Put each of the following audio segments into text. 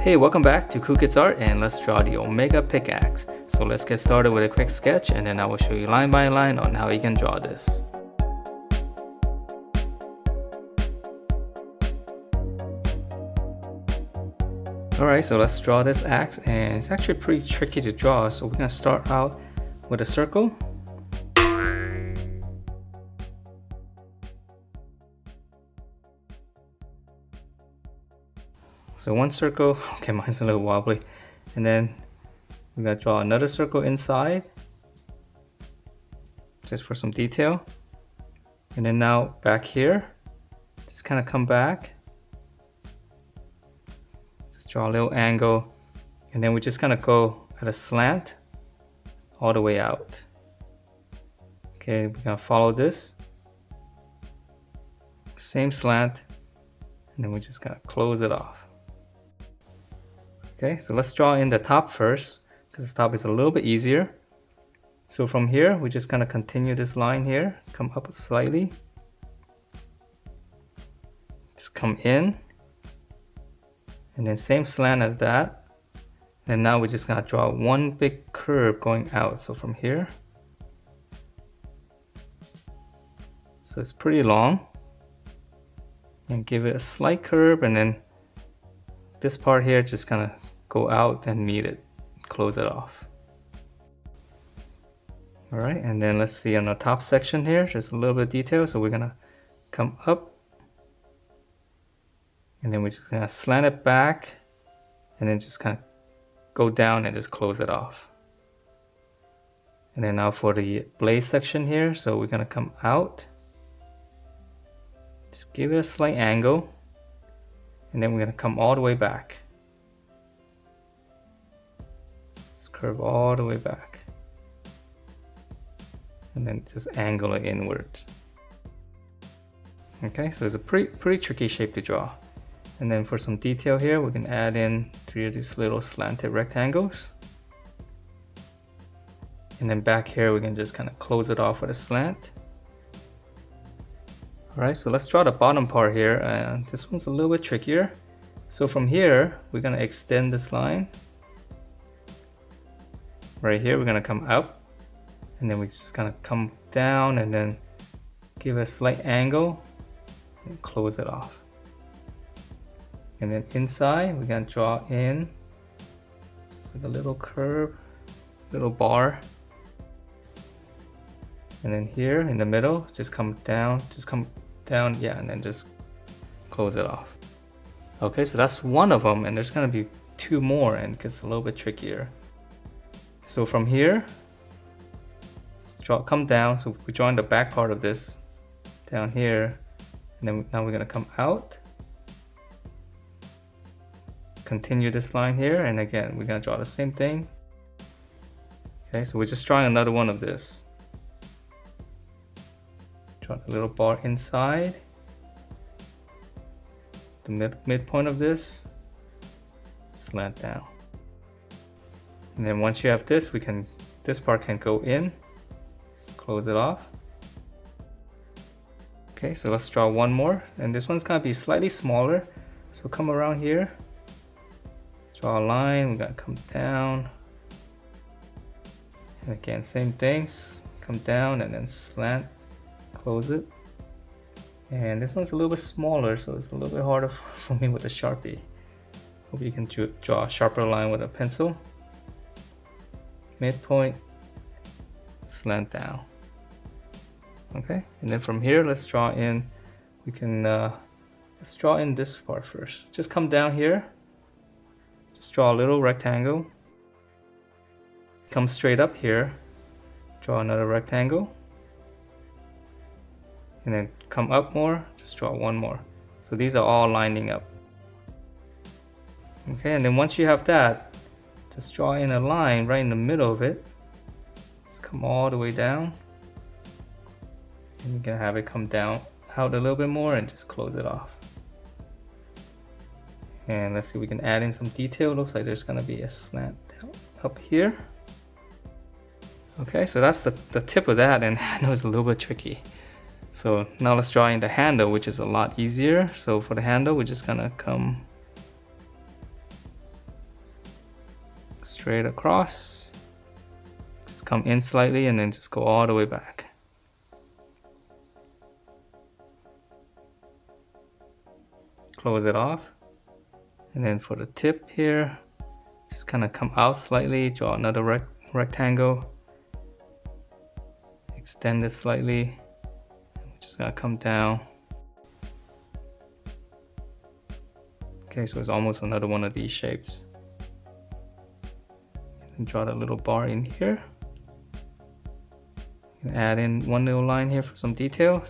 Hey, welcome back to Cool Kids Art, and let's draw the Omega Pickaxe. So let's get started with a quick sketch, and then I will show you line by line on how you can draw this. Alright, so let's draw this axe, and it's actually pretty tricky to draw, so we're going to start out with a circle. So one circle, okay, mine's a little wobbly, and then we're going to draw another circle inside, just for some detail. And then now back here, just kind of come back, just draw a little angle, and then we just kind of go at a slant all the way out. Okay, we're going to follow this, same slant, and then we just kind of close it off. Okay, so let's draw in the top first, because the top is a little bit easier. So from here, we just kind of continue this line here, come up slightly, just come in, and then same slant as that. And now we're just gonna draw one big curve going out. So from here, so it's pretty long, and give it a slight curve, and then this part here just kind of go out and meet it, close it off. All right, and then let's see on the top section here, just a little bit of detail. So we're gonna come up, and then we're just gonna slant it back, and then just kind of go down and just close it off. And then now for the blade section here, so we're gonna come out, just give it a slight angle, and then we're gonna come all the way back. Just curve all the way back, and then just angle it inward. Okay, so it's a pretty tricky shape to draw. And then for some detail here, we can add in 3 of these little slanted rectangles. And then back here, we can just kind of close it off with a slant. All right, so let's draw the bottom part here, and this one's a little bit trickier. So from here, we're gonna extend this line. Right here, we're gonna come up, and then we just kind of come down and then give a slight angle and close it off. And then inside, we're gonna draw in just like a little curve, little bar. And then here in the middle, just come down, yeah, and then just close it off. Okay, so that's one of them, and there's gonna be 2 more, and it gets a little bit trickier. So from here, come down, so we're drawing the back part of this down here, and then now we're gonna come out, continue this line here, and again, we're gonna draw the same thing. Okay, so we're just drawing another one of this. Draw a little bar inside, the midpoint of this, slant down. And then once you have this, this part can go in, just close it off. Okay, so let's draw one more, and this one's gonna be slightly smaller. So come around here, draw a line, we're gonna come down. And again, same things, come down and then slant, close it. And this one's a little bit smaller, so it's a little bit harder for me with a Sharpie. Hope you can draw a sharper line with a pencil. Midpoint, slant down. Okay, and then from here, let's draw in. Let's draw in this part first. Just come down here. Just draw a little rectangle. Come straight up here. Draw another rectangle. And then come up more. Just draw one more. So these are all lining up. Okay, and then once you have that, just draw in a line right in the middle of it. Just come all the way down. And you can have it come down out a little bit more and just close it off. And let's see, we can add in some detail. Looks like there's gonna be a slant up here. Okay, so that's the tip of that, and I know it's a little bit tricky. So now let's draw in the handle, which is a lot easier. So for the handle, we're just gonna come straight across. Just come in slightly and then just go all the way back. Close it off. And then for the tip here, just kind of come out slightly, draw another rectangle. Extend it slightly. Just gonna come down. Okay, so it's almost another one of these shapes. And draw the little bar in here. And add in one little line here for some detail.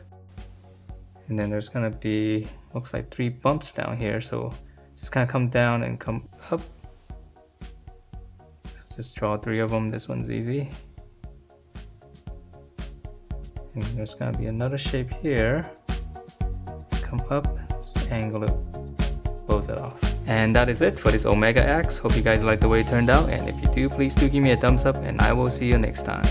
And then there's gonna be, looks like 3 bumps down here. So just kind of come down and come up. So just draw 3 of them. This one's easy. And there's gonna be another shape here. Come up, just angle it, close it off. And that is it for this Omega axe. Hope you guys like the way it turned out. And if you do, please do give me a thumbs up and I will see you next time.